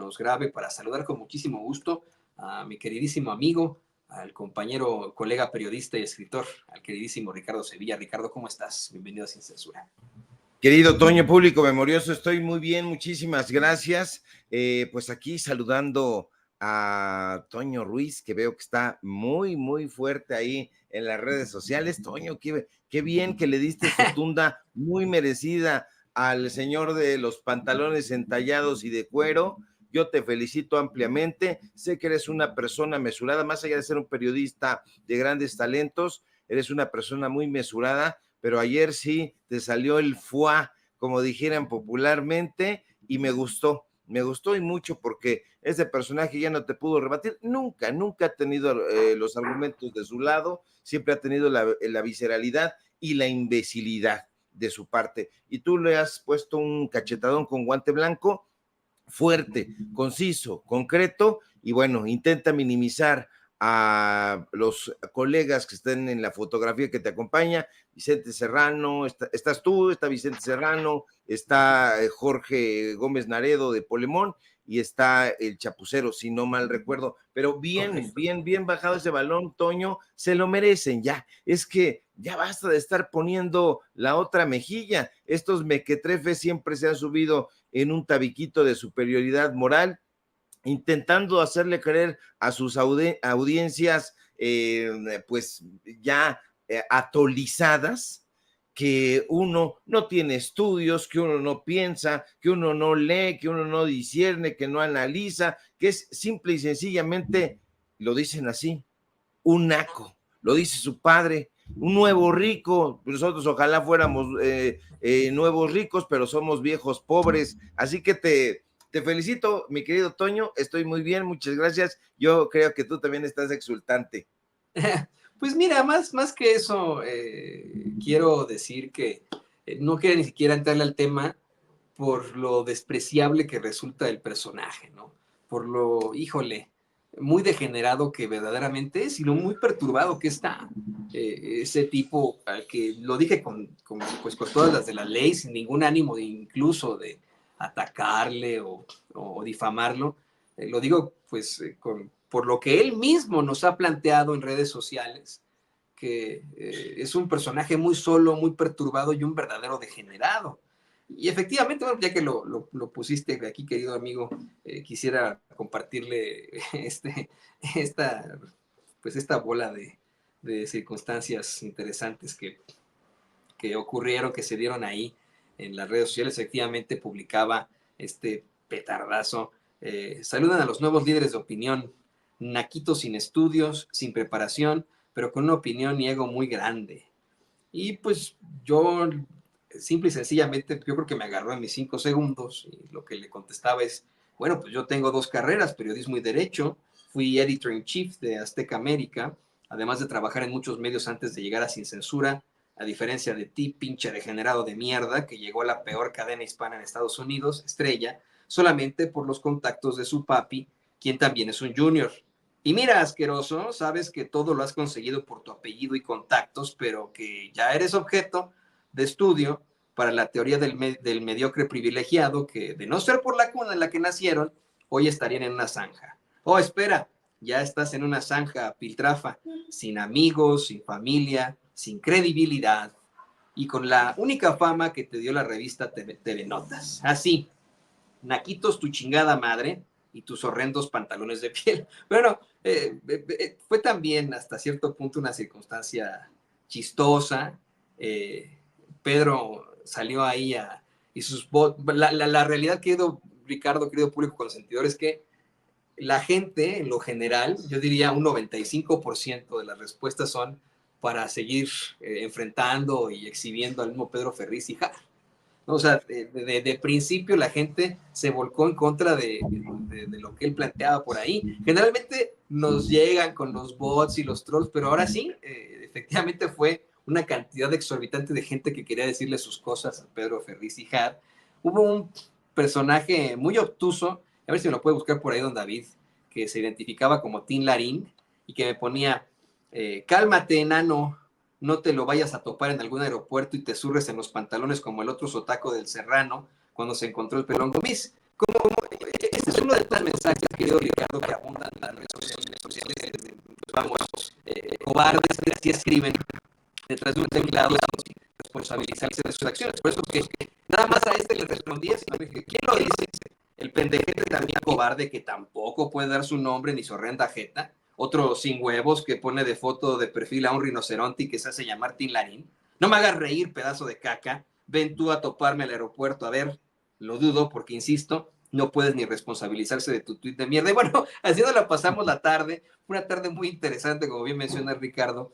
nos grabe para saludar con muchísimo gusto a mi queridísimo amigo, al compañero, colega periodista y escritor, al queridísimo Ricardo Sevilla. Ricardo, ¿cómo estás? Bienvenido a Sin Censura. Querido Toño, público memorioso, estoy muy bien, muchísimas gracias. Pues aquí saludando a Toño Ruiz, que veo que está muy fuerte ahí en las redes sociales. Toño, qué bien que le diste su tunda muy merecida al señor de los pantalones entallados y de cuero. Yo te felicito ampliamente. Sé que eres una persona mesurada, más allá de ser un periodista de grandes talentos, eres una persona muy mesurada, pero ayer sí te salió el foie, como dijeran popularmente, y me gustó y mucho, porque ese personaje ya no te pudo rebatir, nunca ha tenido los argumentos de su lado, siempre ha tenido la visceralidad y la imbecilidad de su parte, y tú le has puesto un cachetadón con guante blanco, fuerte, conciso, concreto, y bueno, intenta minimizar a los colegas que estén en la fotografía que te acompaña. Vicente Serrano, estás tú, está Vicente Serrano, está Jorge Gómez Naredo de Polemón, y está el Chapucero, si no mal recuerdo, pero bien bajado ese balón, Toño, se lo merecen ya, es que ya basta de estar poniendo la otra mejilla, estos mequetrefes siempre se han subido en un tabiquito de superioridad moral, intentando hacerle creer a sus audiencias pues ya atolizadas, que uno no tiene estudios, que uno no piensa, que uno no lee, que uno no discierne, que no analiza, que es simple y sencillamente, lo dicen así, un naco, lo dice su padre, un nuevo rico. Nosotros ojalá fuéramos nuevos ricos, pero somos viejos pobres, así que te felicito, mi querido Toño, estoy muy bien, muchas gracias. Yo creo que tú también estás exultante. Pues mira, más que eso, quiero decir que no quiero ni siquiera entrarle al tema por lo despreciable que resulta el personaje, ¿no? Por lo, híjole, muy degenerado que verdaderamente es y lo muy perturbado que está. Ese tipo al que lo dije pues, con todas las de la ley, sin ningún ánimo de incluso de atacarle o difamarlo, lo digo pues por lo que él mismo nos ha planteado en redes sociales, que es un personaje muy solo, muy perturbado y un verdadero degenerado. Y efectivamente, bueno, ya que lo pusiste aquí, querido amigo, quisiera compartirle esta bola de circunstancias interesantes que ocurrieron, que se dieron ahí en las redes sociales. Efectivamente, publicaba este petardazo. Saludan a los nuevos líderes de opinión, naquitos sin estudios, sin preparación, pero con una opinión y ego muy grande. Y pues yo, simple y sencillamente, yo creo que me agarró en mis 5 segundos y lo que le contestaba es, bueno, pues yo tengo 2 carreras, periodismo y derecho, fui editor in chief de Azteca América, además de trabajar en muchos medios antes de llegar a Sin Censura, a diferencia de ti, pinche degenerado de mierda, que llegó a la peor cadena hispana en Estados Unidos, Estrella, solamente por los contactos de su papi, quien también es un junior. Y mira, asqueroso, sabes que todo lo has conseguido por tu apellido y contactos, pero que ya eres objeto de estudio para la teoría del mediocre privilegiado que, de no ser por la cuna en la que nacieron, hoy estarían en una zanja. Oh, espera, ya estás en una zanja piltrafa, sin amigos, sin familia, sin credibilidad y con la única fama que te dio la revista TV Notas. Así, naquitos tu chingada madre y tus horrendos pantalones de piel. Bueno, fue también hasta cierto punto una circunstancia chistosa. Pedro salió ahí y la realidad, querido Ricardo, querido público consentidor, es que la gente, en lo general, yo diría un 95% de las respuestas son para seguir enfrentando y exhibiendo al mismo Pedro Ferriz y Jara. O sea, de principio la gente se volcó en contra de lo que él planteaba por ahí. Generalmente nos llegan con los bots y los trolls, pero ahora sí, efectivamente fue una cantidad exorbitante de gente que quería decirle sus cosas a Pedro Ferriz y Had. Hubo un personaje muy obtuso, a ver si me lo puede buscar por ahí don David, que se identificaba como Tin Larín y que me ponía, cálmate, enano, no te lo vayas a topar en algún aeropuerto y te zurres en los pantalones como el otro sotaco del Serrano cuando se encontró el pelón Gomis. Este es uno de estos mensajes, querido Ricardo, que abundan en las redes sociales vamos, cobardes que así escriben detrás de un teclado sin responsabilizarse de sus acciones. Por eso que nada más a este le respondía, sino que ¿quién lo dice? El pendejete también cobarde que tampoco puede dar su nombre ni su horrenda jeta. Otro sin huevos que pone de foto de perfil a un rinoceronte y que se hace llamar Tin Larín. No me hagas reír, pedazo de caca. Ven tú a toparme al aeropuerto. A ver, lo dudo porque, insisto, no puedes ni responsabilizarse de tu tuit de mierda. Y bueno, así nos la pasamos la tarde. Una tarde muy interesante, como bien menciona Ricardo.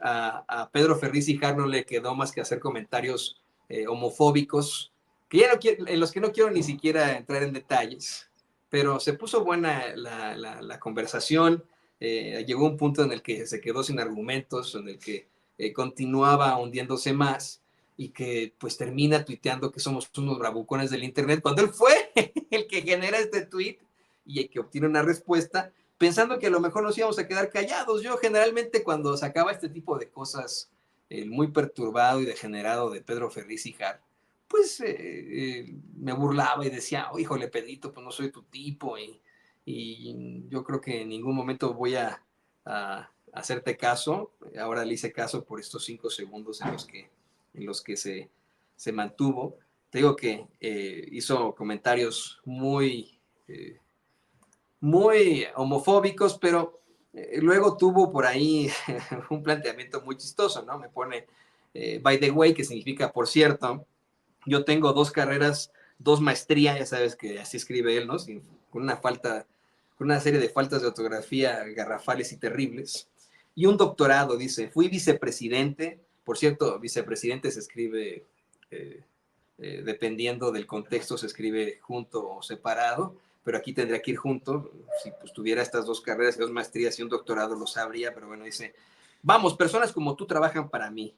A Pedro Ferriz y Jar no le quedó más que hacer comentarios homofóbicos, que ya no quiero, en los que no quiero ni siquiera entrar en detalles, pero se puso buena la conversación. Llegó un punto en el que se quedó sin argumentos, en el que continuaba hundiéndose más y que pues termina tuiteando que somos unos bravucones del internet, cuando él fue el que genera este tweet y el que obtiene una respuesta, pensando que a lo mejor nos íbamos a quedar callados. Yo generalmente cuando sacaba este tipo de cosas, muy perturbado y degenerado de Pedro Ferriz y Jar, pues me burlaba y decía, oh, híjole, Pedrito, pues no soy tu tipo y yo creo que en ningún momento voy a hacerte caso. Ahora le hice caso por estos 5 segundos en los que se mantuvo. Te digo que hizo comentarios muy homofóbicos, pero luego tuvo por ahí un planteamiento muy chistoso, ¿no? Me pone, by the way, que significa por cierto. Yo tengo 2 carreras, 2 maestrías, ya sabes que así escribe él, ¿no? Con una serie de faltas de ortografía garrafales y terribles. Y un doctorado, dice, fui vicepresidente. Por cierto, vicepresidente se escribe, eh, dependiendo del contexto, se escribe junto o separado, pero aquí tendría que ir junto. Si pues, tuviera estas 2 carreras, 2 maestrías y un doctorado, lo sabría, pero bueno, dice, vamos, personas como tú trabajan para mí.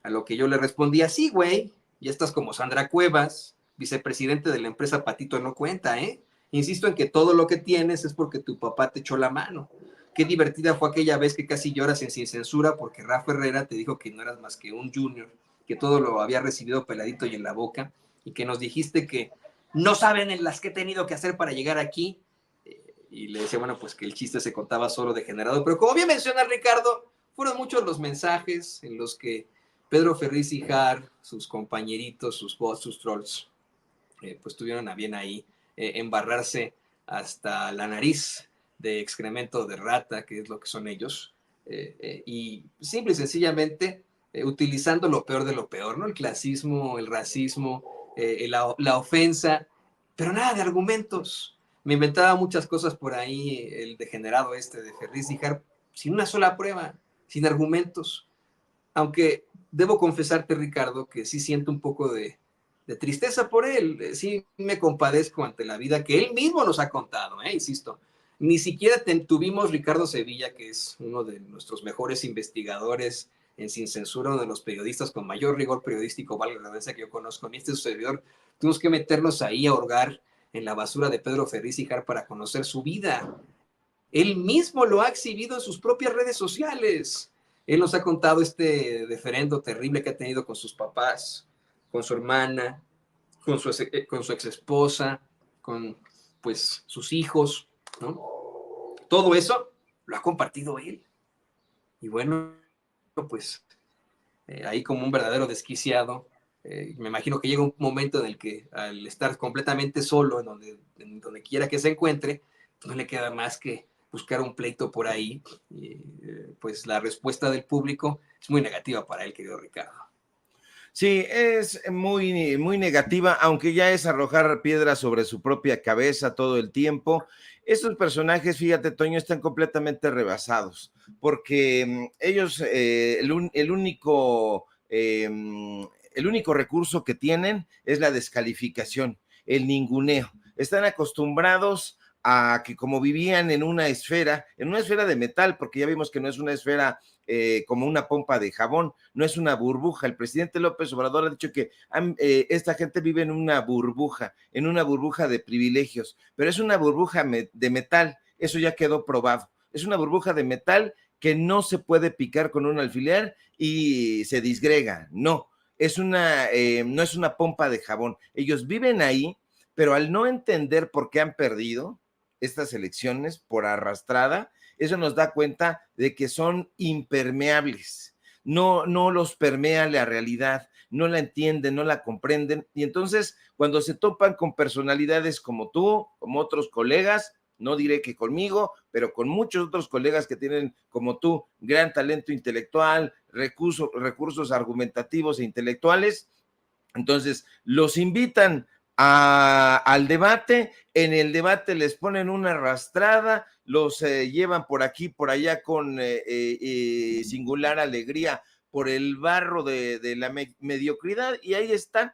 A lo que yo le respondía, sí, güey, y estás como Sandra Cuevas, vicepresidente de la empresa Patito no cuenta, ¿eh? Insisto en que todo lo que tienes es porque tu papá te echó la mano. Qué divertida fue aquella vez que casi lloras en Sin Censura porque Rafa Herrera te dijo que no eras más que un junior, que todo lo había recibido peladito y en la boca, y que nos dijiste que no saben en las que he tenido que hacer para llegar aquí. Y le decía, bueno, pues que el chiste se contaba solo degenerado. Pero como bien menciona Ricardo, fueron muchos los mensajes en los que Pedro Ferriz y Jar, sus compañeritos, sus bots, sus trolls, pues tuvieron a bien ahí embarrarse hasta la nariz de excremento de rata, que es lo que son ellos, y simple y sencillamente utilizando lo peor de lo peor, ¿no? El clasismo, el racismo, la ofensa, pero nada de argumentos. Me inventaba muchas cosas por ahí, el degenerado este de Ferriz y Jar, sin una sola prueba, sin argumentos. Aunque debo confesarte, Ricardo, que sí siento un poco de tristeza por él. Sí me compadezco ante la vida que él mismo nos ha contado, insisto. Ni siquiera tuvimos Ricardo Sevilla, que es uno de nuestros mejores investigadores en Sin Censura, uno de los periodistas con mayor rigor periodístico, valga la redundancia, que yo conozco, ni este servidor. Tuvimos que meternos ahí a hurgar en la basura de Pedro Ferriz y Jar para conocer su vida. Él mismo lo ha exhibido en sus propias redes sociales. Él nos ha contado este deferendo terrible que ha tenido con sus papás, con su hermana, con su ex esposa, con pues sus hijos, ¿no? Todo eso lo ha compartido él. Y bueno, pues ahí como un verdadero desquiciado, me imagino que llega un momento en el que al estar completamente solo, en donde quiera que se encuentre, no le queda más que buscar un pleito por ahí. Y, pues la respuesta del público es muy negativa para él, querido Ricardo. Sí, es muy, muy negativa, aunque ya es arrojar piedras sobre su propia cabeza todo el tiempo. Estos personajes, fíjate, Toño, están completamente rebasados, porque ellos, el único recurso que tienen es la descalificación, el ninguneo. Están acostumbrados a que como vivían en una esfera de metal, porque ya vimos que no es una esfera como una pompa de jabón, no es una burbuja. El presidente López Obrador ha dicho que esta gente vive en una burbuja de privilegios, pero es una burbuja de metal, eso ya quedó probado. Es una burbuja de metal que no se puede picar con un alfiler y se disgrega, no. No es una pompa de jabón. Ellos viven ahí, pero al no entender por qué han perdido estas elecciones por arrastrada, eso nos da cuenta de que son impermeables, no los permea la realidad, no la entienden, no la comprenden, y entonces cuando se topan con personalidades como tú, como otros colegas, no diré que conmigo, pero con muchos otros colegas que tienen, como tú, gran talento intelectual, recursos argumentativos e intelectuales, entonces los invitan al debate, en el debate les ponen una arrastrada, los llevan por aquí, por allá con singular alegría por el barro de la mediocridad y ahí están.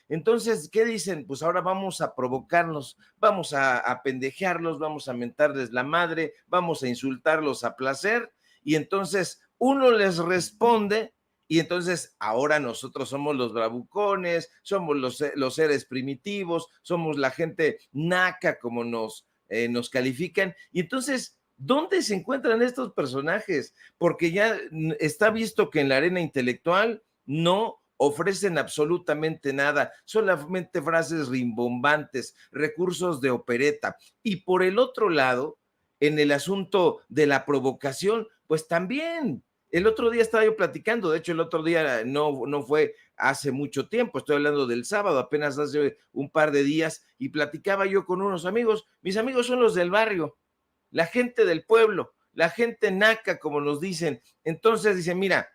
Entonces, ¿qué dicen? Pues ahora vamos a provocarlos, vamos a pendejearlos, vamos a mentarles la madre, vamos a insultarlos a placer, y entonces uno les responde, y entonces ahora nosotros somos los bravucones, somos los seres primitivos, somos la gente naca como nos califican, y entonces, ¿dónde se encuentran estos personajes? Porque ya está visto que en la arena intelectual no ofrecen absolutamente nada, solamente frases rimbombantes, recursos de opereta. Y por el otro lado, en el asunto de la provocación, pues también. El otro día estaba yo platicando, de hecho el otro día no fue hace mucho tiempo, estoy hablando del sábado, apenas hace un par de días, y platicaba yo con unos amigos, mis amigos son los del barrio, la gente del pueblo, la gente naca, como nos dicen. Entonces dicen, mira,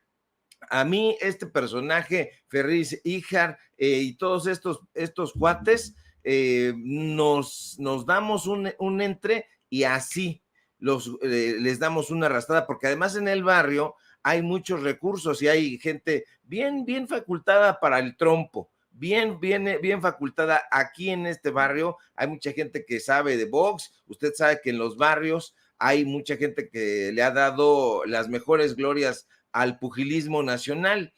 a mí este personaje, Ferriz Híjar y todos estos cuates, nos damos un entre y así les damos una arrastrada, porque además en el barrio hay muchos recursos y hay gente bien facultada para el trompo, bien facultada. Aquí en este barrio hay mucha gente que sabe de box, usted sabe que en los barrios hay mucha gente que le ha dado las mejores glorias al pugilismo nacional.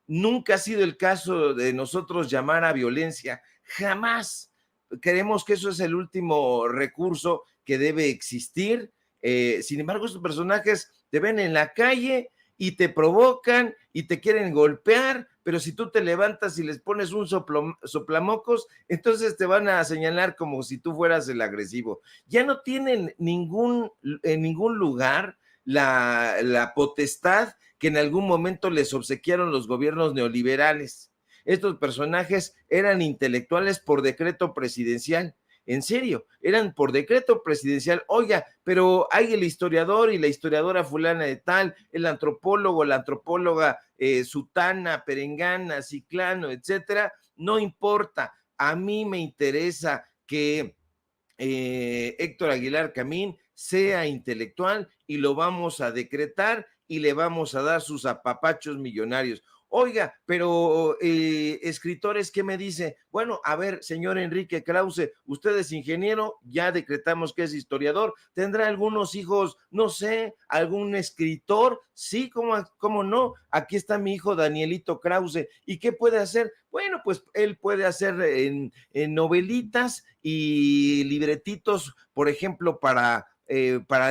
Nunca ha sido el caso de nosotros llamar a violencia, jamás. Creemos que eso es el último recurso que debe existir. Sin embargo, estos personajes te ven en la calle y te provocan y te quieren golpear, pero si tú te levantas y les pones un soplamocos, entonces te van a señalar como si tú fueras el agresivo. Ya no tienen en ningún lugar la potestad que en algún momento les obsequiaron los gobiernos neoliberales. Estos personajes eran intelectuales por decreto presidencial. En serio, eran por decreto presidencial. Oiga, pero hay el historiador y la historiadora fulana de tal, el antropólogo, la antropóloga sutana, perengana, ciclano, etcétera. No importa. A mí me interesa que Héctor Aguilar Camín sea intelectual y lo vamos a decretar y le vamos a dar sus apapachos millonarios. Oiga, pero escritores, ¿qué me dice? Bueno, a ver, señor Enrique Krause, usted es ingeniero, ya decretamos que es historiador, ¿tendrá algunos hijos, no sé, algún escritor? Sí, ¿cómo no? Aquí está mi hijo Danielito Krause. ¿Y qué puede hacer? Bueno, pues él puede hacer en novelitas y libretitos, por ejemplo, para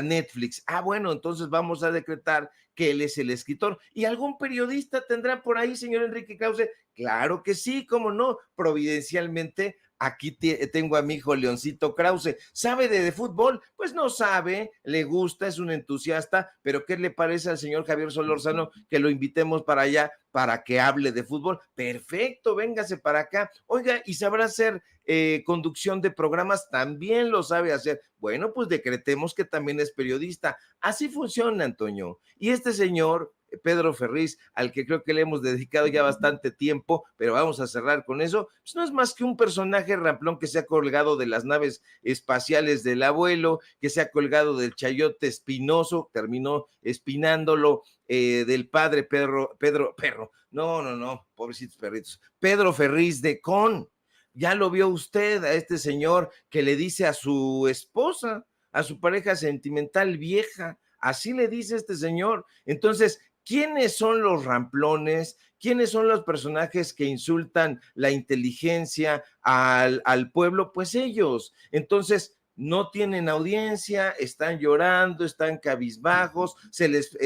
Netflix. Ah, bueno, entonces vamos a decretar que él es el escritor. ¿Y algún periodista tendrá por ahí, señor Enrique Krause? Claro que sí, cómo no, providencialmente. Aquí tengo a mi hijo Leoncito Krause. ¿Sabe de fútbol? Pues no sabe, le gusta, es un entusiasta, pero ¿qué le parece al señor Javier Solórzano que lo invitemos para allá para que hable de fútbol? Perfecto, véngase para acá. Oiga, ¿y sabrá hacer conducción de programas? También lo sabe hacer. Bueno, pues decretemos que también es periodista. Así funciona, Antonio. Y este señor, Pedro Ferriz, al que creo que le hemos dedicado ya bastante tiempo, pero vamos a cerrar con eso, pues no es más que un personaje ramplón que se ha colgado de las naves espaciales del abuelo, que se ha colgado del chayote espinoso, terminó espinándolo, del padre Pedro, no, pobrecitos perritos, Pedro Ferriz de Con. Ya lo vio usted a este señor que le dice a su esposa, a su pareja sentimental vieja, así le dice este señor. Entonces, ¿quiénes son los ramplones? ¿Quiénes son los personajes que insultan la inteligencia al pueblo? Pues ellos. Entonces, no tienen audiencia, están llorando, están cabizbajos, se les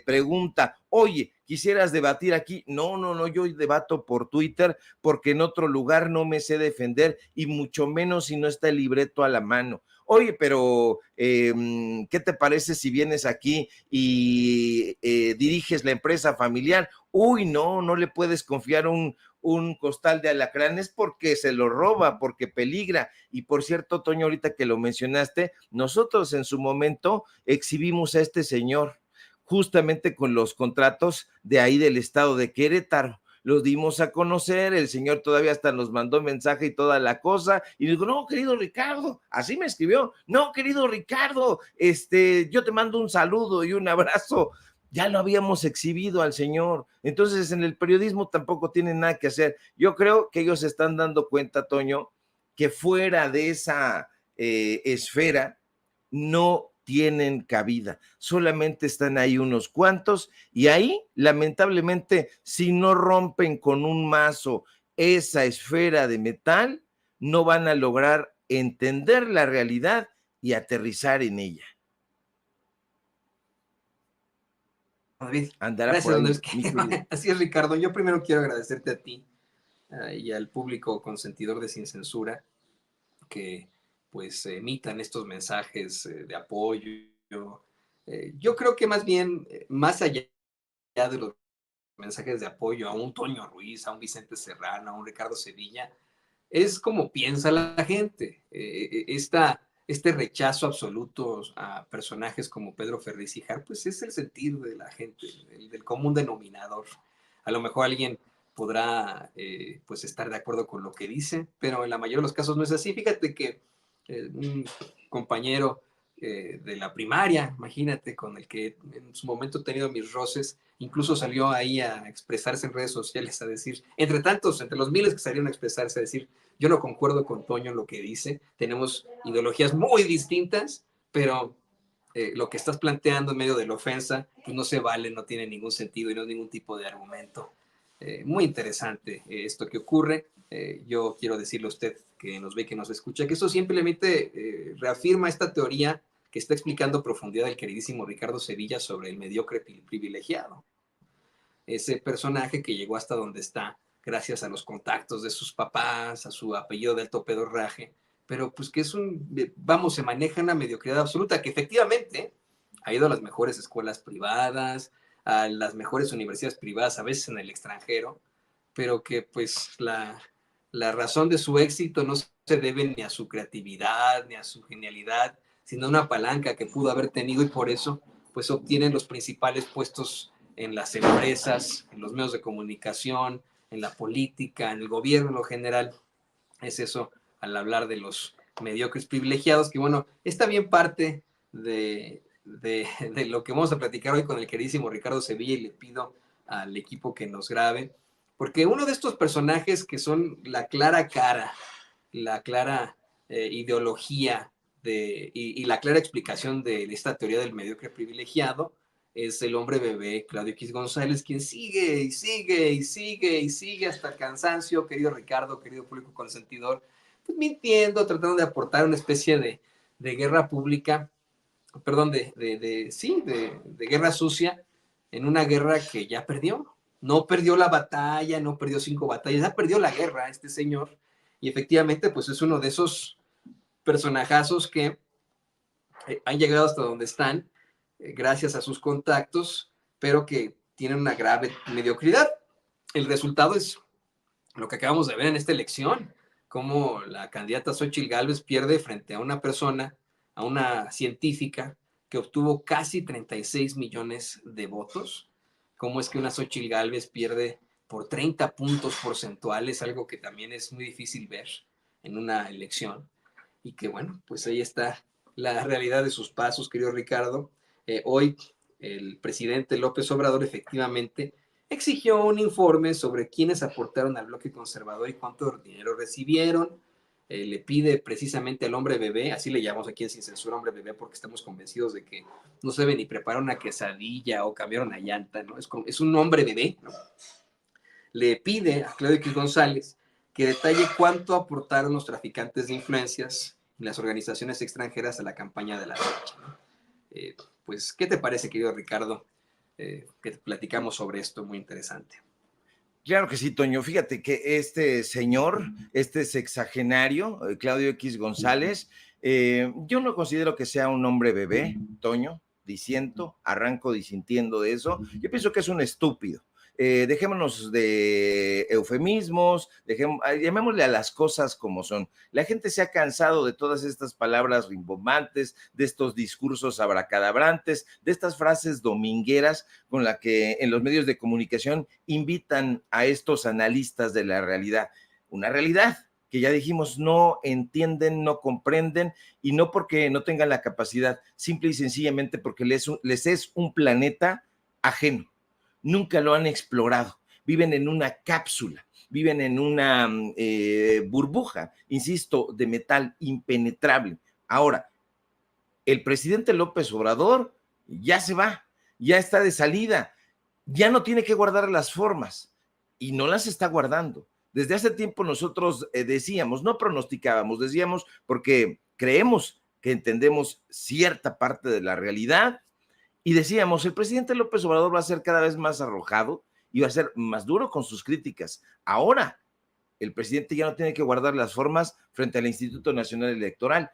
pregunta, oye, ¿quisieras debatir aquí? No, no, no, yo debato por Twitter porque en otro lugar no me sé defender y mucho menos si no está el libreto a la mano. Oye, pero ¿qué te parece si vienes aquí y diriges la empresa familiar? Uy, no, no le puedes confiar un costal de alacranes porque se lo roba, porque peligra. Y por cierto, Toño, ahorita que lo mencionaste, nosotros en su momento exhibimos a este señor justamente con los contratos de ahí del estado de Querétaro. Los dimos a conocer, el señor todavía hasta nos mandó mensaje y toda la cosa, y dijo, no, querido Ricardo, así me escribió, no, querido Ricardo, yo te mando un saludo y un abrazo. Ya lo habíamos exhibido al señor, entonces en el periodismo tampoco tienen nada que hacer. Yo creo que ellos se están dando cuenta, Toño, que fuera de esa esfera no tienen cabida, solamente están ahí unos cuantos y ahí, lamentablemente, si no rompen con un mazo esa esfera de metal, no van a lograr entender la realidad y aterrizar en ella. David, Andará por gracias, donde ahí, es que, mi querido. así es, Ricardo. Yo primero quiero agradecerte a ti y al público consentidor de Sin Censura que pues emitan estos mensajes de apoyo. Yo creo que más bien, más allá de los mensajes de apoyo a un Toño Ruiz, a un Vicente Serrano, a un Ricardo Sevilla, es como piensa la gente. Este rechazo absoluto a personajes como Pedro Ferriz y Jar, pues es el sentir de la gente, del común denominador. A lo mejor alguien podrá pues estar de acuerdo con lo que dice, pero en la mayoría de los casos no es así. Fíjate que un compañero de la primaria, imagínate, con el que en su momento he tenido mis roces, incluso salió ahí a expresarse en redes sociales, a decir, entre tantos, entre los miles que salieron a expresarse, a decir, yo no concuerdo con Toño en lo que dice, tenemos ideologías muy distintas, pero lo que estás planteando en medio de la ofensa, pues no se vale, no tiene ningún sentido y no es ningún tipo de argumento. Muy interesante esto que ocurre. Yo quiero decirle a usted que nos ve, que nos escucha, que eso simplemente reafirma esta teoría que está explicando a profundidad el queridísimo Ricardo Sevilla sobre el mediocre privilegiado. Ese personaje que llegó hasta donde está gracias a los contactos de sus papás, a su apellido de alto pedorraje, pero pues que se maneja una mediocridad absoluta, que efectivamente ha ido a las mejores escuelas privadas, a las mejores universidades privadas, a veces en el extranjero, pero que pues la razón de su éxito no se debe ni a su creatividad, ni a su genialidad, sino a una palanca que pudo haber tenido y por eso pues obtienen los principales puestos en las empresas, en los medios de comunicación, en la política, en el gobierno en lo general. Es eso al hablar de los mediocres privilegiados, que bueno, está bien parte de lo que vamos a platicar hoy con el queridísimo Ricardo Sevilla y le pido al equipo que nos grabe, porque uno de estos personajes que son la clara cara, la clara ideología y la clara explicación de esta teoría del mediocre privilegiado es el hombre bebé Claudio X González, quien sigue y sigue y sigue y sigue hasta el cansancio, querido Ricardo, querido público consentidor, pues mintiendo, tratando de aportar una especie de guerra pública, perdón, de guerra sucia en una guerra que ya perdió. No perdió la batalla, no perdió 5 batallas, ya perdió la guerra este señor. Y efectivamente, pues es uno de esos personajazos que han llegado hasta donde están gracias a sus contactos, pero que tienen una grave mediocridad. El resultado es lo que acabamos de ver en esta elección, cómo la candidata Xochitl Gálvez pierde frente a una persona, a una científica que obtuvo casi 36 millones de votos. Cómo es que una Xochitl Gálvez pierde por 30 puntos porcentuales, algo que también es muy difícil ver en una elección. Y que bueno, pues ahí está la realidad de sus pasos, querido Ricardo. Hoy el presidente López Obrador efectivamente exigió un informe sobre quiénes aportaron al bloque conservador y cuánto dinero recibieron. Le pide precisamente al hombre bebé, así le llamamos aquí en Sin Censura hombre bebé porque estamos convencidos de que no se debe ni preparar una quesadilla o cambiar una llanta, ¿no? Es un hombre bebé, ¿no? Le pide a Claudio X González que detalle cuánto aportaron los traficantes de influencias las organizaciones extranjeras a la campaña de la derecha, ¿no? Pues, ¿qué te parece, querido Ricardo? Que platicamos sobre esto, muy interesante. Claro que sí, Toño. Fíjate que este señor, este sexagenario, Claudio X González, yo no considero que sea un hombre bebé, Toño, diciendo, arranco disintiendo de eso. Yo pienso que es un estúpido. Dejémonos de eufemismos, llamémosle a las cosas como son. La gente se ha cansado de todas estas palabras rimbombantes, de estos discursos abracadabrantes, de estas frases domingueras con la que en los medios de comunicación invitan a estos analistas de la realidad. Una realidad que ya dijimos no entienden, no comprenden, y no porque no tengan la capacidad, simple y sencillamente porque les es un planeta ajeno. Nunca lo han explorado. Viven en una cápsula, viven en una burbuja, insisto, de metal impenetrable. Ahora, el presidente López Obrador ya se va, ya está de salida, ya no tiene que guardar las formas y no las está guardando. Desde hace tiempo nosotros decíamos, no pronosticábamos, decíamos porque creemos que entendemos cierta parte de la realidad y decíamos, el presidente López Obrador va a ser cada vez más arrojado y va a ser más duro con sus críticas. Ahora, el presidente ya no tiene que guardar las formas frente al Instituto Nacional Electoral.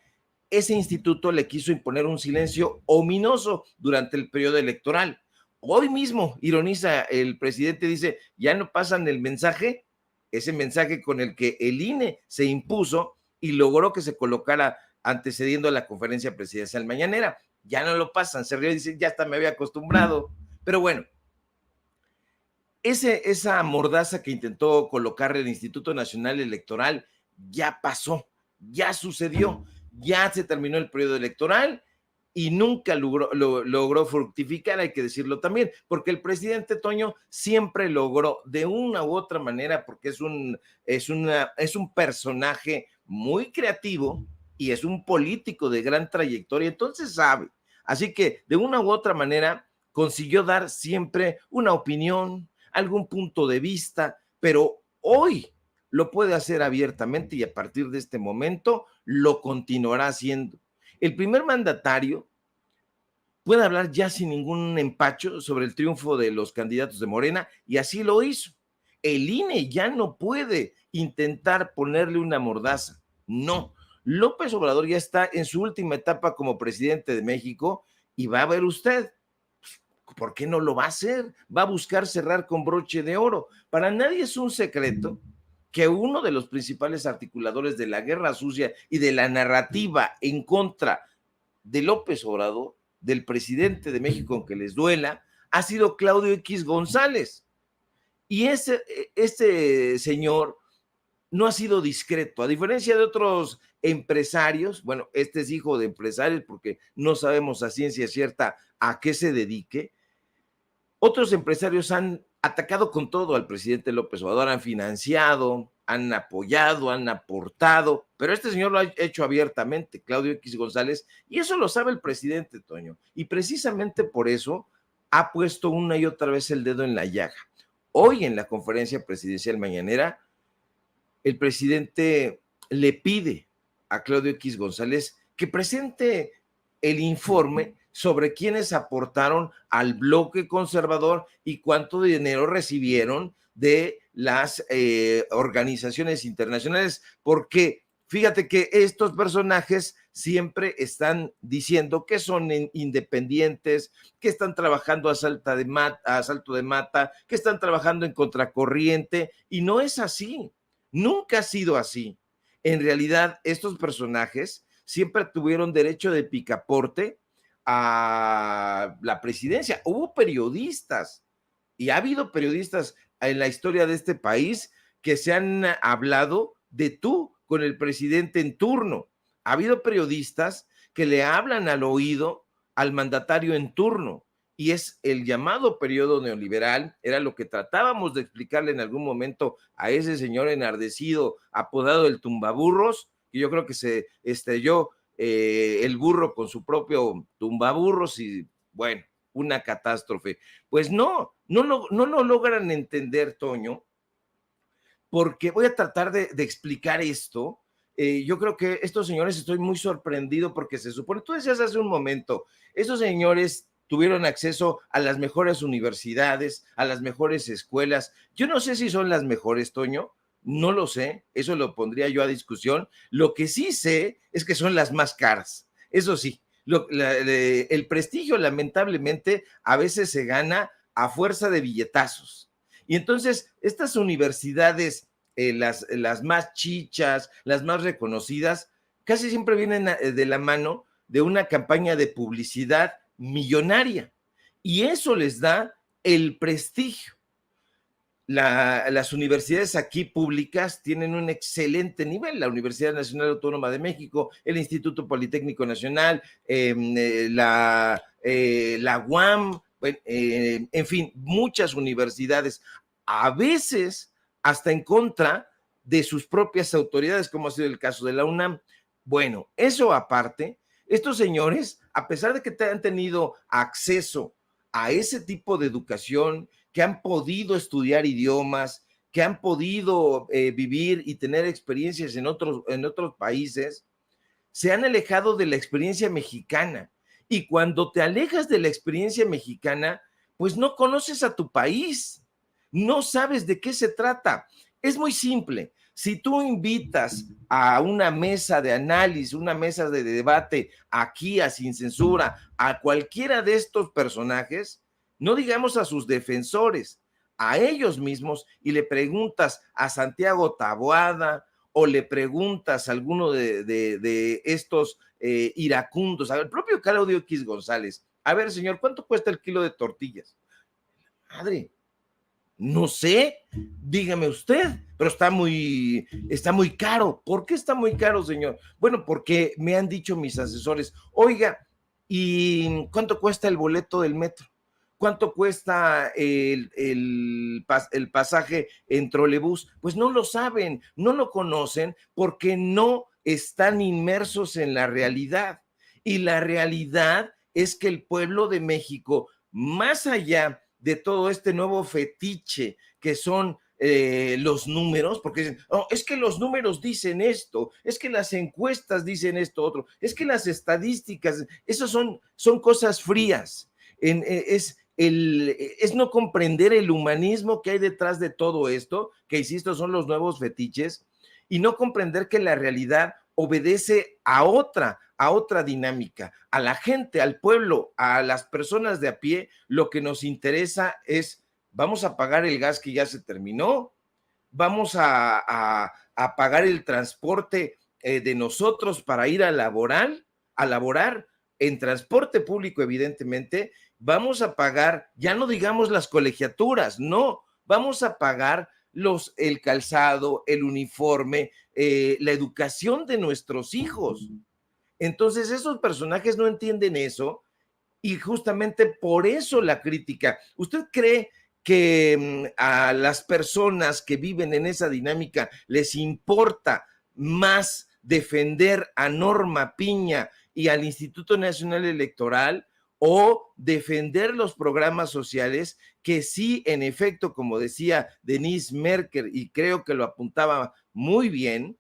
Ese instituto le quiso imponer un silencio ominoso durante el periodo electoral. Hoy mismo, ironiza el presidente, dice, ya no pasan el mensaje, ese mensaje con el que el INE se impuso y logró que se colocara antecediendo a la conferencia presidencial mañanera. Ya no lo pasan, se ríe y dice, ya hasta me había acostumbrado. Pero bueno, esa mordaza que intentó colocar el Instituto Nacional Electoral ya pasó, ya sucedió, ya se terminó el periodo electoral y nunca logró fructificar, hay que decirlo también, porque el presidente Toño siempre logró de una u otra manera, porque es un personaje muy creativo y es un político de gran trayectoria, entonces sabe. Así que de una u otra manera consiguió dar siempre una opinión, algún punto de vista, pero hoy lo puede hacer abiertamente y a partir de este momento lo continuará haciendo. El primer mandatario puede hablar ya sin ningún empacho sobre el triunfo de los candidatos de Morena y así lo hizo. El INE ya no puede intentar ponerle una mordaza. No. López Obrador ya está en su última etapa como presidente de México y va a ver usted, ¿por qué no lo va a hacer? Va a buscar cerrar con broche de oro. Para nadie es un secreto que uno de los principales articuladores de la guerra sucia y de la narrativa en contra de López Obrador, del presidente de México, aunque les duela, ha sido Claudio X González. Y este señor no ha sido discreto, a diferencia de otros empresarios. Bueno, este es hijo de empresarios porque no sabemos a ciencia cierta a qué se dedique. Otros empresarios han atacado con todo al presidente López Obrador, han financiado, han apoyado, han aportado, pero este señor lo ha hecho abiertamente, Claudio X González, y eso lo sabe el presidente, Toño, y precisamente por eso ha puesto una y otra vez el dedo en la llaga. Hoy en la conferencia presidencial mañanera, el presidente le pide a Claudio X González que presente el informe sobre quiénes aportaron al bloque conservador y cuánto dinero recibieron de las organizaciones internacionales, porque fíjate que estos personajes siempre están diciendo que son independientes, que están trabajando a salto de mata, que están trabajando en contracorriente, y no es así, nunca ha sido así. En realidad, estos personajes siempre tuvieron derecho de picaporte a la presidencia. Hubo periodistas y ha habido periodistas en la historia de este país que se han hablado de tú con el presidente en turno. Ha habido periodistas que le hablan al oído al mandatario en turno y es el llamado periodo neoliberal. Era lo que tratábamos de explicarle en algún momento a ese señor enardecido apodado el tumbaburros, que yo creo que se estrelló el burro con su propio tumbaburros y bueno, una catástrofe. Pues no lo logran entender, Toño, porque voy a tratar de explicar esto yo creo que estos señores, estoy muy sorprendido porque se supone, tú decías hace un momento, estos señores tuvieron acceso a las mejores universidades, a las mejores escuelas. Yo no sé si son las mejores, Toño, no lo sé, eso lo pondría yo a discusión. Lo que sí sé es que son las más caras, eso sí. El prestigio, lamentablemente, a veces se gana a fuerza de billetazos. Y entonces, estas universidades, las más chichas, las más reconocidas, casi siempre vienen de la mano de una campaña de publicidad millonaria. Y eso les da el prestigio. Las universidades aquí públicas tienen un excelente nivel, la Universidad Nacional Autónoma de México, el Instituto Politécnico Nacional, la UAM, en fin, muchas universidades, a veces hasta en contra de sus propias autoridades, como ha sido el caso de la UNAM. Bueno, eso aparte, estos señores, a pesar de que han tenido acceso a ese tipo de educación, que han podido estudiar idiomas, que han podido vivir y tener experiencias en otros países, se han alejado de la experiencia mexicana. Y cuando te alejas de la experiencia mexicana, pues no conoces a tu país, no sabes de qué se trata. Es muy simple. Si tú invitas a una mesa de análisis, una mesa de debate aquí a Sin Censura, a cualquiera de estos personajes, no digamos a sus defensores, a ellos mismos, y le preguntas a Santiago Taboada o le preguntas a alguno de estos iracundos, al propio Claudio X González, a ver, señor, ¿cuánto cuesta el kilo de tortillas? Madre, no sé, dígame usted, pero está muy caro. ¿Por qué está muy caro, señor? Bueno, porque me han dicho mis asesores, oiga, ¿y cuánto cuesta el boleto del metro? ¿Cuánto cuesta el pasaje en trolebús? Pues no lo saben, no lo conocen porque no están inmersos en la realidad. Y la realidad es que el pueblo de México, más allá de todo este nuevo fetiche que son los números, porque dicen, oh, es que los números dicen esto, es que las encuestas dicen esto otro, es que las estadísticas, eso son cosas frías. Es no comprender el humanismo que hay detrás de todo esto, que insisto, son los nuevos fetiches, y no comprender que la realidad obedece a otra dinámica. A la gente, al pueblo, a las personas de a pie, lo que nos interesa es, vamos a pagar el gas que ya se terminó, vamos a pagar el transporte de nosotros para ir a laborar en transporte público, evidentemente, vamos a pagar, ya no digamos las colegiaturas, no, vamos a pagar el calzado, el uniforme, la educación de nuestros hijos. Entonces, esos personajes no entienden eso y justamente por eso la crítica. ¿Usted cree que a las personas que viven en esa dinámica les importa más defender a Norma Piña y al Instituto Nacional Electoral o defender los programas sociales que sí, en efecto, como decía Denise Merker, y creo que lo apuntaba muy bien,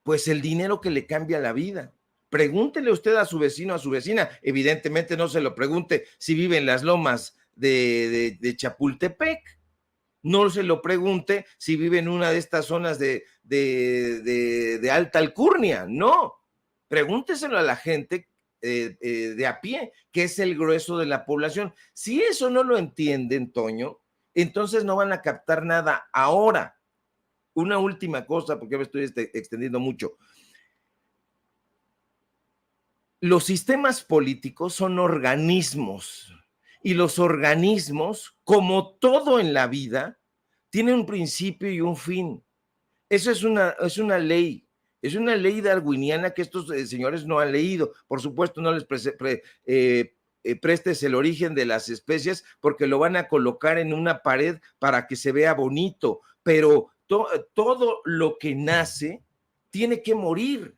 pues el dinero que le cambia la vida? Pregúntele usted a su vecino, a su vecina. Evidentemente no se lo pregunte si vive en las lomas de Chapultepec. No se lo pregunte si vive en una de estas zonas de alta alcurnia. No. Pregúnteselo a la gente de a pie, que es el grueso de la población. Si eso no lo entienden, Toño, entonces no van a captar nada. Ahora, una última cosa, porque me estoy extendiendo mucho. Los sistemas políticos son organismos y los organismos, como todo en la vida, tienen un principio y un fin. Eso es una ley. Es una ley darwiniana que estos señores no han leído. Por supuesto, no les prestes el origen de las especies porque lo van a colocar en una pared para que se vea bonito, pero todo lo que nace tiene que morir.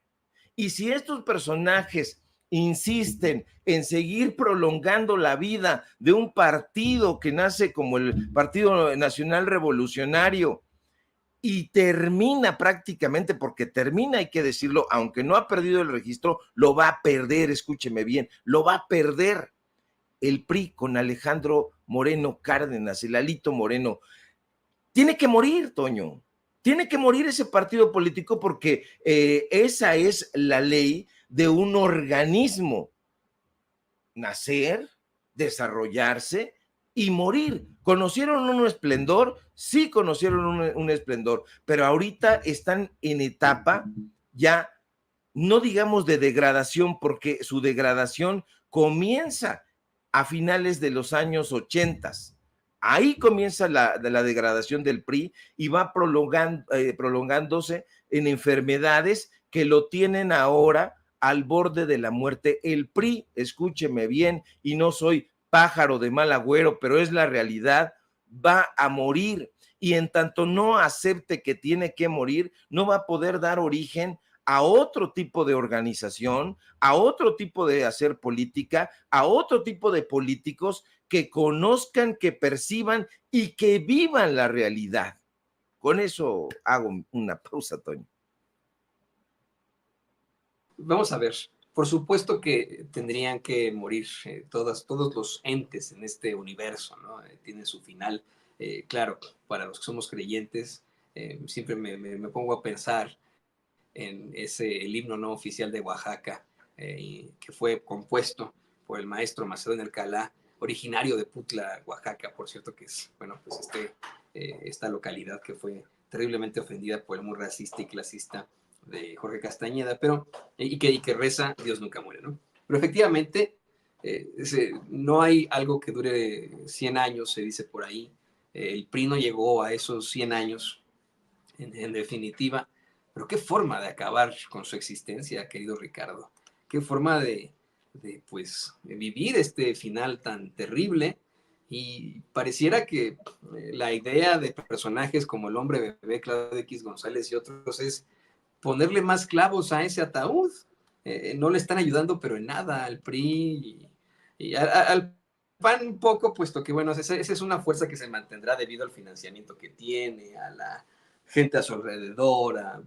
Y si estos personajes insisten en seguir prolongando la vida de un partido que nace como el Partido Nacional Revolucionario, y termina prácticamente, porque termina, hay que decirlo, aunque no ha perdido el registro, lo va a perder, escúcheme bien, lo va a perder el PRI con Alejandro Moreno Cárdenas, el Alito Moreno. Tiene que morir, Toño. Tiene que morir ese partido político porque esa es la ley de un organismo. Nacer, desarrollarse y morir. ¿Conocieron un esplendor? Sí, conocieron un esplendor, pero ahorita están en etapa ya, no digamos de degradación, porque su degradación comienza a finales de los años 80. Ahí comienza la degradación del PRI y va prolongándose en enfermedades que lo tienen ahora al borde de la muerte. El PRI, escúcheme bien, y no soy pájaro de mal agüero, pero es la realidad, va a morir. Y en tanto no acepte que tiene que morir, no va a poder dar origen a otro tipo de organización, a otro tipo de hacer política, a otro tipo de políticos que conozcan, que perciban y que vivan la realidad. Con eso hago una pausa, Toño. Vamos a ver, por supuesto que tendrían que morir todos los entes en este universo, ¿no? Tienen su final. Claro, para los que somos creyentes, siempre me pongo a pensar en el himno no oficial de Oaxaca, que fue compuesto por el maestro Macedonio Alcalá, originario de Putla, Oaxaca, por cierto, que es, bueno, pues esta localidad que fue terriblemente ofendida por el muy racista y clasista de Jorge Castañeda, pero, y que reza Dios nunca muere, ¿no? Pero efectivamente, no hay algo que dure 100 años, se dice por ahí. El PRI no llegó a esos 100 años, en definitiva, pero qué forma de acabar con su existencia, querido Ricardo. Qué forma pues, de vivir este final tan terrible. Y pareciera que la idea de personajes como el hombre bebé, Claudio X González y otros es ponerle más clavos a ese ataúd. No le están ayudando, pero en nada al PRI y al PAN un poco, puesto que, bueno, esa es una fuerza que se mantendrá debido al financiamiento que tiene, a la gente a su alrededor,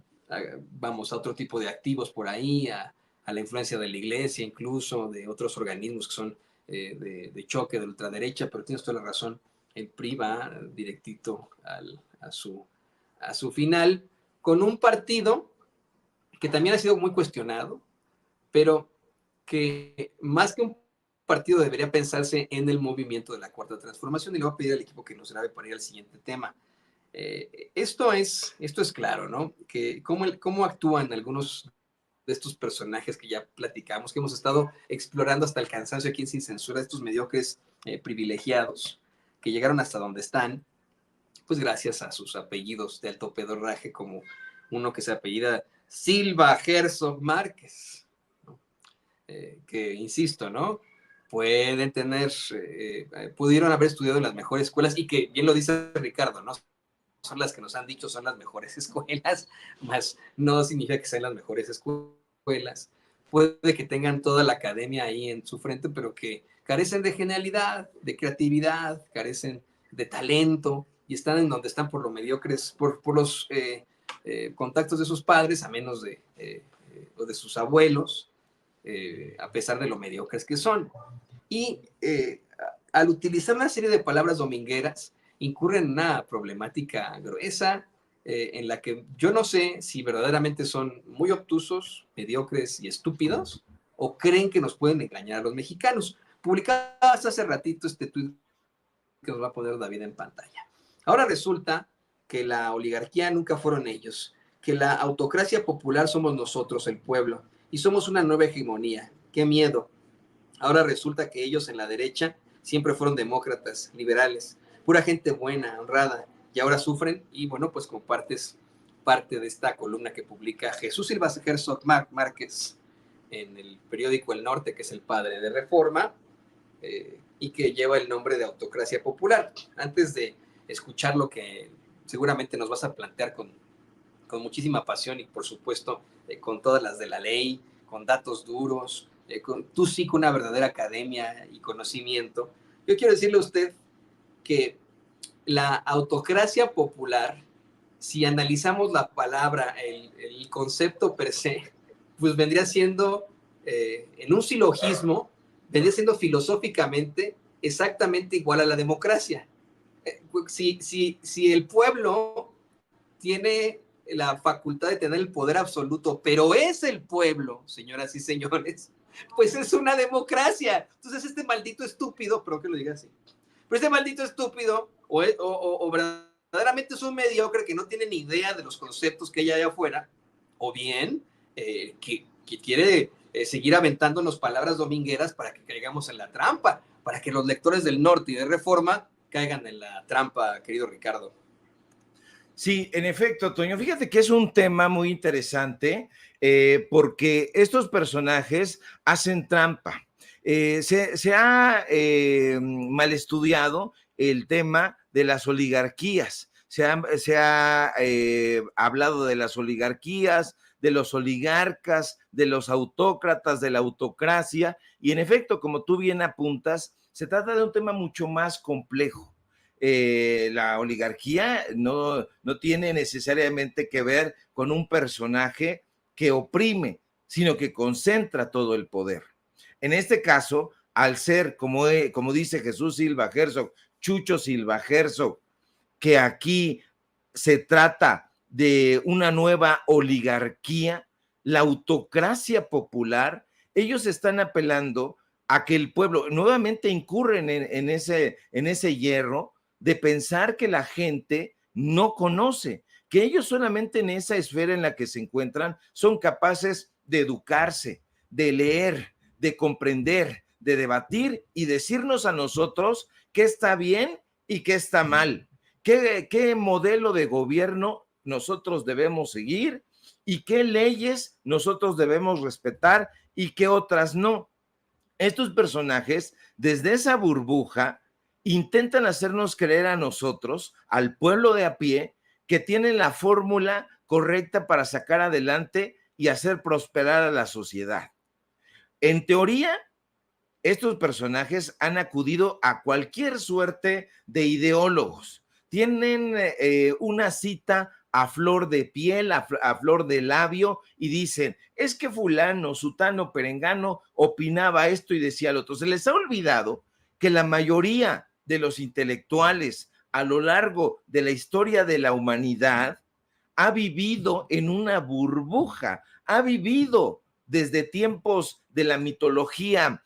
vamos, a otro tipo de activos por ahí, a la influencia de la iglesia, incluso de otros organismos que son de choque de ultraderecha, pero tienes toda la razón, el PRI va directito a su final con un partido que también ha sido muy cuestionado, pero que más que un partido debería pensarse en el movimiento de la Cuarta Transformación, y le voy a pedir al equipo que nos grabe para ir al siguiente tema. Esto es claro, ¿no? Que cómo actúan algunos de estos personajes que ya platicamos, que hemos estado explorando hasta el cansancio aquí en Sin Censura, estos mediocres privilegiados que llegaron hasta donde están, pues gracias a sus apellidos de alto pedorraje, como uno que se apellida Silva Herzog Márquez, ¿no? Que insisto, ¿no? Pudieron haber estudiado en las mejores escuelas y que bien lo dice Ricardo, ¿no? Son las que nos han dicho son las mejores escuelas, más no significa que sean las mejores escuelas. Puede que tengan toda la academia ahí en su frente, pero que carecen de genialidad, de creatividad, carecen de talento y están en donde están por lo mediocres, por los contactos de sus padres, a menos o de sus abuelos, a pesar de lo mediocres que son. Y al utilizar una serie de palabras domingueras, incurre en una problemática gruesa en la que yo no sé si verdaderamente son muy obtusos, mediocres y estúpidos, o creen que nos pueden engañar a los mexicanos. Publicabas hace ratito este tuit que nos va a poner David en pantalla. Ahora resulta que la oligarquía nunca fueron ellos, que la autocracia popular somos nosotros, el pueblo, y somos una nueva hegemonía. ¡Qué miedo! Ahora resulta que ellos en la derecha siempre fueron demócratas, liberales, pura gente buena, honrada, y ahora sufren, y bueno, pues compartes parte de esta columna que publica Jesús Silva Herzog Márquez en el periódico El Norte, que es el padre de Reforma, y que lleva el nombre de Autocracia Popular. Antes de escuchar lo que seguramente nos vas a plantear con muchísima pasión y por supuesto con todas las de la ley, con datos duros, tú sí con una verdadera academia y conocimiento. Yo quiero decirle a usted que la autocracia popular si analizamos la palabra, el concepto per se, pues vendría siendo, en un silogismo, vendría siendo filosóficamente exactamente igual a la democracia. Si el pueblo tiene la facultad de tener el poder absoluto, pero es el pueblo, señoras y señores, pues es una democracia. Entonces este maldito estúpido, pero que lo diga así, pero este maldito estúpido o verdaderamente es un mediocre que no tiene ni idea de los conceptos que hay allá afuera, o bien que quiere seguir aventándonos palabras domingueras para que caigamos en la trampa, para que los lectores del Norte y de Reforma caigan en la trampa, querido Ricardo. Sí, en efecto, Toño, fíjate que es un tema muy interesante porque estos personajes hacen trampa. Se ha mal estudiado el tema de las oligarquías. Se ha hablado de las oligarquías, de los oligarcas, de los autócratas, de la autocracia, y en efecto, como tú bien apuntas, se trata de un tema mucho más complejo. La oligarquía no tiene necesariamente que ver con un personaje que oprime, sino que concentra todo el poder. En este caso, al ser, como dice Jesús Silva Herzog, Chucho Silva Herzog, que aquí se trata de una nueva oligarquía, la autocracia popular, ellos están apelando a que el pueblo nuevamente incurren en ese hierro de pensar que la gente no conoce, que ellos solamente en esa esfera en la que se encuentran son capaces de educarse, de leer, de comprender, de debatir y decirnos a nosotros qué está bien y qué está mal, qué modelo de gobierno nosotros debemos seguir y qué leyes nosotros debemos respetar y qué otras no. Estos personajes, desde esa burbuja, intentan hacernos creer a nosotros, al pueblo de a pie, que tienen la fórmula correcta para sacar adelante y hacer prosperar a la sociedad. En teoría, estos personajes han acudido a cualquier suerte de ideólogos. Tienen una cita a flor de piel, a flor de labio, y dicen, es que fulano, sutano, perengano opinaba esto y decía lo otro. Se les ha olvidado que la mayoría de los intelectuales a lo largo de la historia de la humanidad ha vivido en una burbuja, ha vivido desde tiempos de la mitología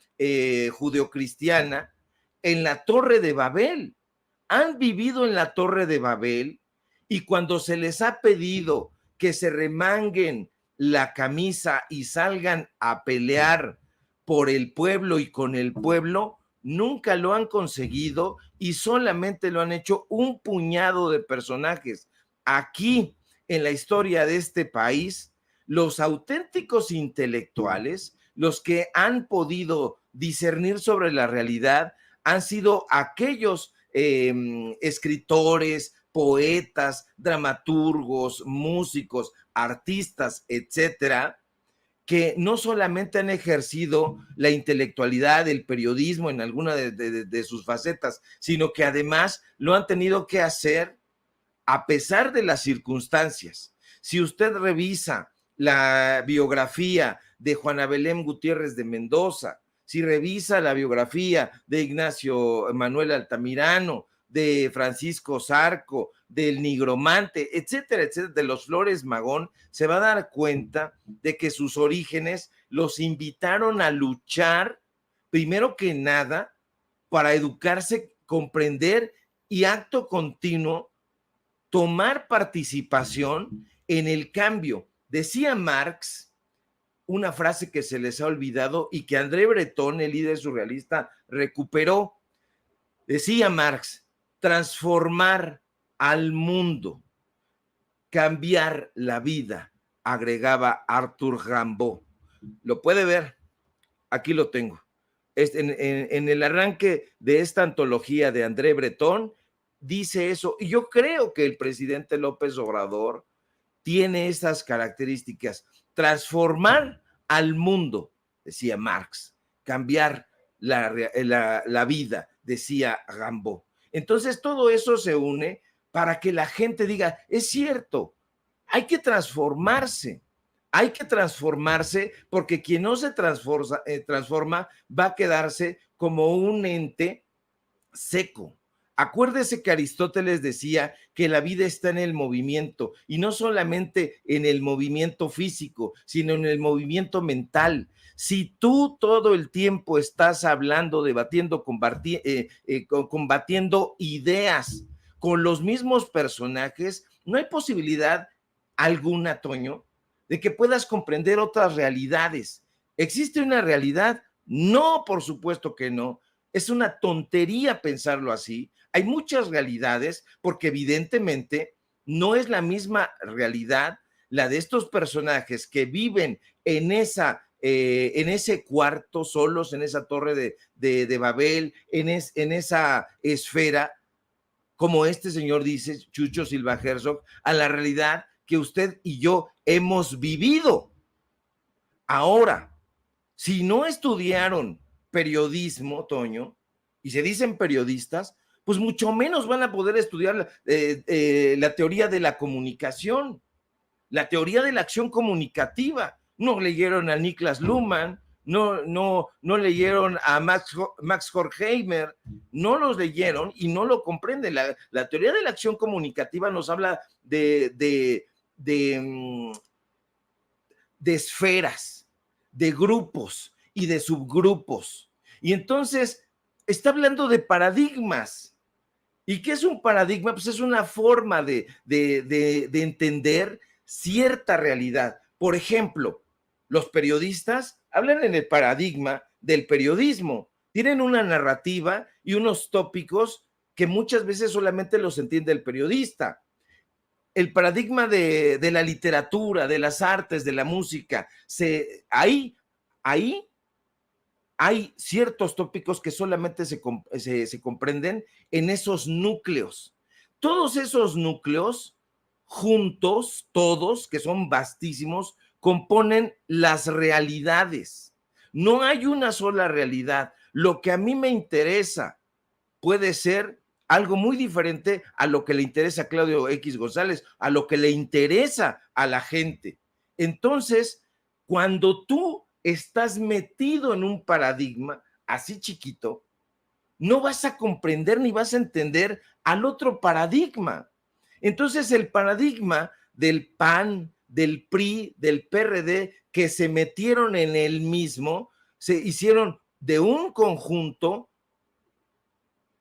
judeocristiana en la Torre de Babel. Han vivido en la Torre de Babel y cuando se les ha pedido que se remanguen la camisa y salgan a pelear por el pueblo y con el pueblo, nunca lo han conseguido y solamente lo han hecho un puñado de personajes. Aquí, en la historia de este país, los auténticos intelectuales, los que han podido discernir sobre la realidad, han sido aquellos escritores, poetas, dramaturgos, músicos, artistas, etcétera, que no solamente han ejercido la intelectualidad, el periodismo en alguna de sus facetas, sino que además lo han tenido que hacer a pesar de las circunstancias. Si usted revisa la biografía de Juana Belén Gutiérrez de Mendoza, si revisa la biografía de Ignacio Manuel Altamirano, de Francisco Zarco, del Nigromante, etcétera, etcétera, de los Flores Magón, se va a dar cuenta de que sus orígenes los invitaron a luchar, primero que nada, para educarse, comprender y acto continuo tomar participación en el cambio. Decía Marx una frase que se les ha olvidado y que André Breton, el líder surrealista, recuperó. Decía Marx, transformar al mundo, cambiar la vida, agregaba Arthur Rimbaud. Lo puede ver, aquí lo tengo. En el arranque de esta antología de André Breton, dice eso, y yo creo que el presidente López Obrador tiene esas características, transformar al mundo, decía Marx, cambiar la vida, decía Rimbaud. Entonces todo eso se une para que la gente diga, es cierto, hay que transformarse. Hay que transformarse porque quien no se transforma va a quedarse como un ente seco. Acuérdese que Aristóteles decía que la vida está en el movimiento y no solamente en el movimiento físico, sino en el movimiento mental. Si tú todo el tiempo estás hablando, debatiendo, combatiendo ideas con los mismos personajes, no hay posibilidad alguna, Toño, de que puedas comprender otras realidades. ¿Existe una realidad? No, por supuesto que no. Es una tontería pensarlo así. Hay muchas realidades porque evidentemente no es la misma realidad la de estos personajes que viven en ese cuarto solos, en esa torre de Babel, en esa esfera, como este señor dice, Chucho Silva Herzog, a la realidad que usted y yo hemos vivido. Ahora, si no estudiaron periodismo, Toño, y se dicen periodistas, pues mucho menos van a poder estudiar la teoría de la comunicación, la teoría de la acción comunicativa. No leyeron a Niklas Luhmann, no leyeron a Max Horkheimer, no los leyeron y no lo comprenden. La teoría de la acción comunicativa nos habla de esferas, de grupos y de subgrupos. Y entonces está hablando de paradigmas. ¿Y qué es un paradigma? Pues es una forma de entender cierta realidad. Por ejemplo, los periodistas hablan en el paradigma del periodismo. Tienen una narrativa y unos tópicos que muchas veces solamente los entiende el periodista. El paradigma de la literatura, de las artes, de la música, ahí hay ciertos tópicos que solamente se comprenden en esos núcleos. Todos esos núcleos, juntos, todos, que son vastísimos, componen las realidades. No hay una sola realidad. Lo que a mí me interesa puede ser algo muy diferente a lo que le interesa a Claudio X González, a lo que le interesa a la gente. Entonces, cuando tú estás metido en un paradigma así chiquito, no vas a comprender ni vas a entender al otro paradigma. Entonces, el paradigma del PAN, del PRI, del PRD, que se metieron en el mismo, se hicieron de un conjunto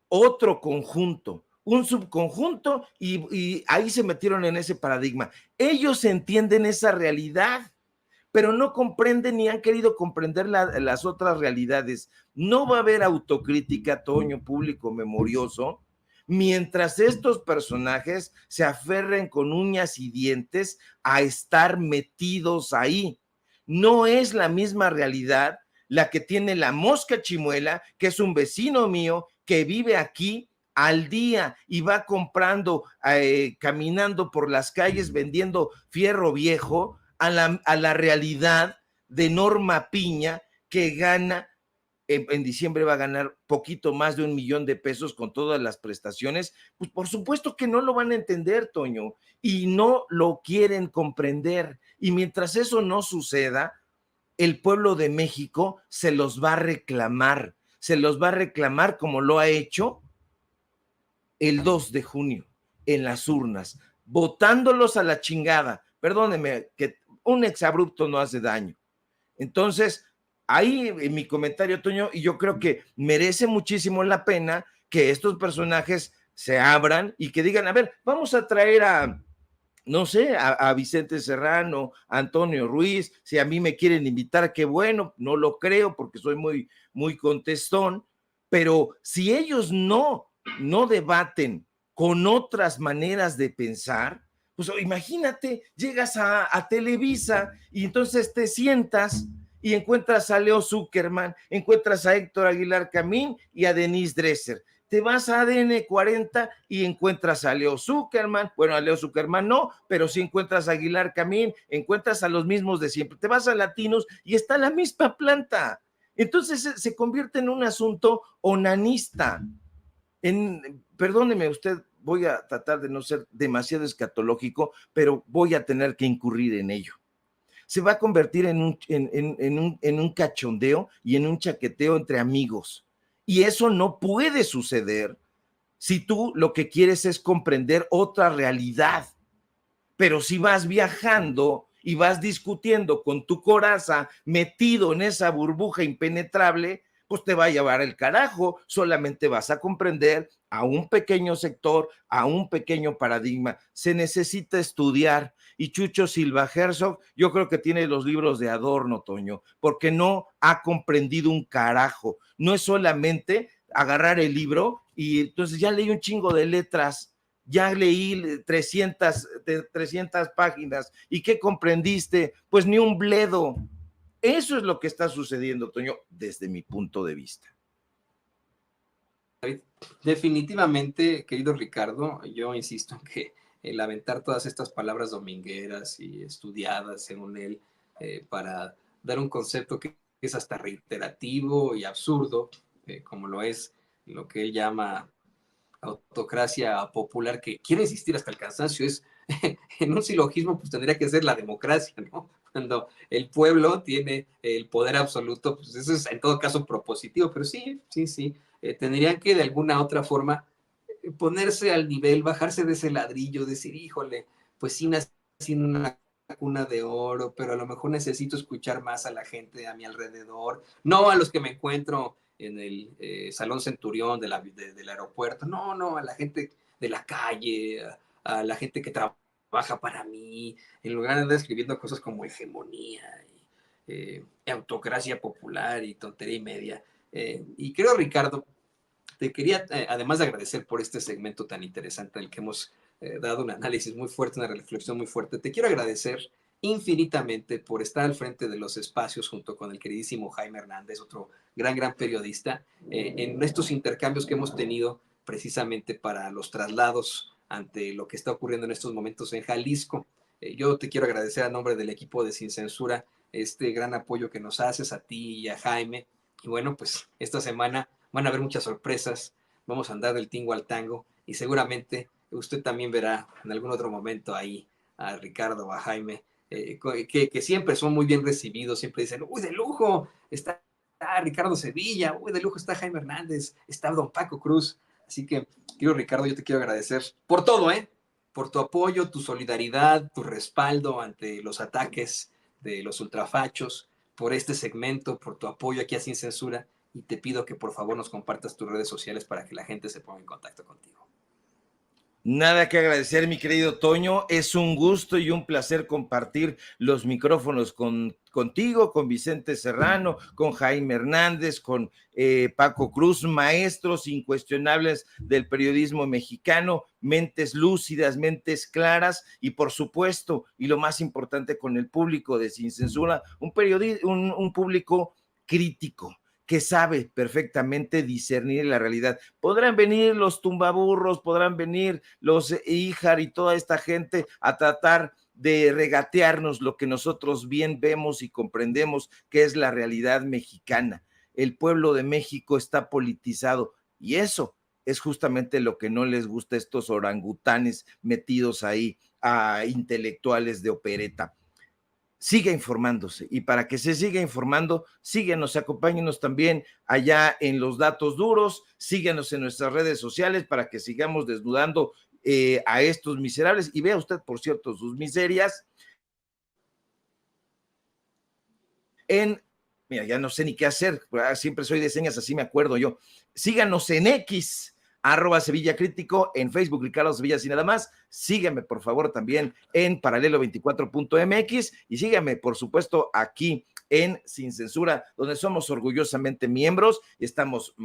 otro conjunto, un subconjunto, y ahí se metieron en ese paradigma. Ellos entienden esa realidad, pero no comprenden ni han querido comprender las otras realidades. No va a haber autocrítica, Toño, público memorioso, mientras estos personajes se aferren con uñas y dientes a estar metidos ahí. No es la misma realidad la que tiene la Mosca Chimuela, que es un vecino mío que vive aquí al día y va comprando, caminando por las calles vendiendo fierro viejo, a la realidad de Norma Piña, que gana, en diciembre va a ganar poquito más de 1 millón de pesos con todas las prestaciones. Pues por supuesto que no lo van a entender, Toño, y no lo quieren comprender. Y mientras eso no suceda, el pueblo de México se los va a reclamar como lo ha hecho el 2 de junio en las urnas, votándolos a la chingada. Perdóneme, que un exabrupto no hace daño. Entonces, ahí en mi comentario, Toño, y yo creo que merece muchísimo la pena que estos personajes se abran y que digan, a ver, vamos a traer a, no sé, a Vicente Serrano, a Antonio Ruiz, si a mí me quieren invitar, qué bueno, no lo creo porque soy muy, muy contestón, pero si ellos no debaten con otras maneras de pensar, pues imagínate, llegas a Televisa y entonces te sientas y encuentras a Leo Zuckerman, encuentras a Héctor Aguilar Camín y a Denise Dresser. Te vas a ADN 40 y encuentras a Leo Zuckerman, bueno, a Leo Zuckerman no, pero sí encuentras a Aguilar Camín, encuentras a los mismos de siempre. Te vas a Latinos y está la misma planta. Entonces se convierte en un asunto onanista. Perdóneme usted, voy a tratar de no ser demasiado escatológico, pero voy a tener que incurrir en ello. Se va a convertir en un cachondeo y en un chaqueteo entre amigos. Y eso no puede suceder si tú lo que quieres es comprender otra realidad. Pero si vas viajando y vas discutiendo con tu coraza metido en esa burbuja impenetrable, pues te va a llevar el carajo. Solamente vas a comprender a un pequeño sector, a un pequeño paradigma. Se necesita estudiar. Y Chucho Silva Herzog, yo creo que tiene los libros de Adorno, Toño, porque no ha comprendido un carajo. No es solamente agarrar el libro y entonces ya leí un chingo de letras, ya leí 300 páginas. ¿Y qué comprendiste? Pues ni un bledo. Eso es lo que está sucediendo, Toño, desde mi punto de vista. Definitivamente, querido Ricardo, yo insisto en que el aventar todas estas palabras domingueras y estudiadas, según él, para dar un concepto que es hasta reiterativo y absurdo, como lo es lo que él llama autocracia popular, que quiere insistir hasta el cansancio, es en un silogismo, pues tendría que ser la democracia, ¿no? Cuando el pueblo tiene el poder absoluto, pues eso es en todo caso propositivo, pero sí, sí, sí, tendrían que de alguna otra forma ponerse al nivel, bajarse de ese ladrillo, decir, híjole, pues sí nací en una cuna de oro, pero a lo mejor necesito escuchar más a la gente a mi alrededor, no a los que me encuentro en el Salón Centurión del aeropuerto, no, a la gente de la calle, a la gente que trabaja para mí, en lugar de andar escribiendo cosas como hegemonía y autocracia popular y tontería y media. Y creo, Ricardo, te quería, además de agradecer por este segmento tan interesante en el que hemos dado un análisis muy fuerte, una reflexión muy fuerte, te quiero agradecer infinitamente por estar al frente de los espacios junto con el queridísimo Jaime Hernández, otro gran periodista, en estos intercambios que hemos tenido precisamente para los traslados ante lo que está ocurriendo en estos momentos en Jalisco. Yo te quiero agradecer a nombre del equipo de Sin Censura este gran apoyo que nos haces a ti y a Jaime. Y bueno, pues esta semana van a haber muchas sorpresas, vamos a andar del tingo al tango y seguramente usted también verá en algún otro momento ahí a Ricardo o a Jaime, que siempre son muy bien recibidos, siempre dicen, uy, de lujo, está Ricardo Sevilla, uy, de lujo está Jaime Hernández, está Don Paco Cruz. Así que, querido Ricardo, yo te quiero agradecer por todo, por tu apoyo, tu solidaridad, tu respaldo ante los ataques de los ultrafachos, por este segmento, por tu apoyo aquí a Sin Censura, y te pido que por favor nos compartas tus redes sociales para que la gente se ponga en contacto contigo. Nada que agradecer, mi querido Toño. Es un gusto y un placer compartir los micrófonos contigo, con Vicente Serrano, con Jaime Hernández, con Paco Cruz, maestros incuestionables del periodismo mexicano, mentes lúcidas, mentes claras y por supuesto, y lo más importante, con el público de Sin Censura, un público crítico, que sabe perfectamente discernir la realidad. Podrán venir los tumbaburros, podrán venir los Ijar y toda esta gente a tratar de regatearnos lo que nosotros bien vemos y comprendemos que es la realidad mexicana. El pueblo de México está politizado y eso es justamente lo que no les gusta a estos orangutanes metidos ahí a intelectuales de opereta. Siga informándose y para que se siga informando, síguenos, acompáñenos también allá en los datos duros, síguenos en nuestras redes sociales para que sigamos desnudando a estos miserables y vea usted, por cierto, sus miserias mira, ya no sé ni qué hacer, siempre soy de señas, así me acuerdo yo. Síganos en X, @Sevilla Crítico, en Facebook, Ricardo Sevilla, y nada más. Síganme, por favor, también en paralelo24.mx y síganme, por supuesto, aquí en Sin Censura, donde somos orgullosamente miembros y estamos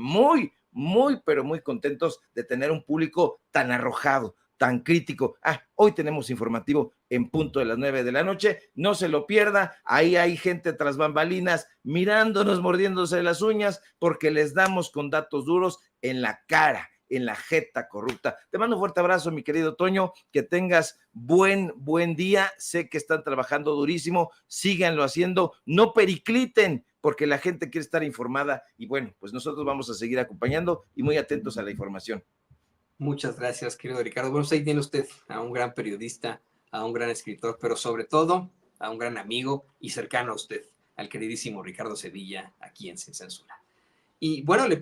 pero muy contentos de tener un público tan arrojado, tan crítico. Hoy tenemos informativo en punto de las 9 de la noche, no se lo pierda, ahí hay gente tras bambalinas mirándonos, mordiéndose las uñas, porque les damos con datos duros en la cara, en la jeta corrupta. Te mando un fuerte abrazo, mi querido Toño, que tengas buen día, sé que están trabajando durísimo, síganlo haciendo, no pericliten, porque la gente quiere estar informada y bueno, pues nosotros vamos a seguir acompañando y muy atentos a la información. Muchas gracias, querido Ricardo. Bueno, pues ahí tiene usted a un gran periodista, a un gran escritor, pero sobre todo a un gran amigo y cercano a usted, al queridísimo Ricardo Sevilla, aquí en Sin Censura. Y bueno, le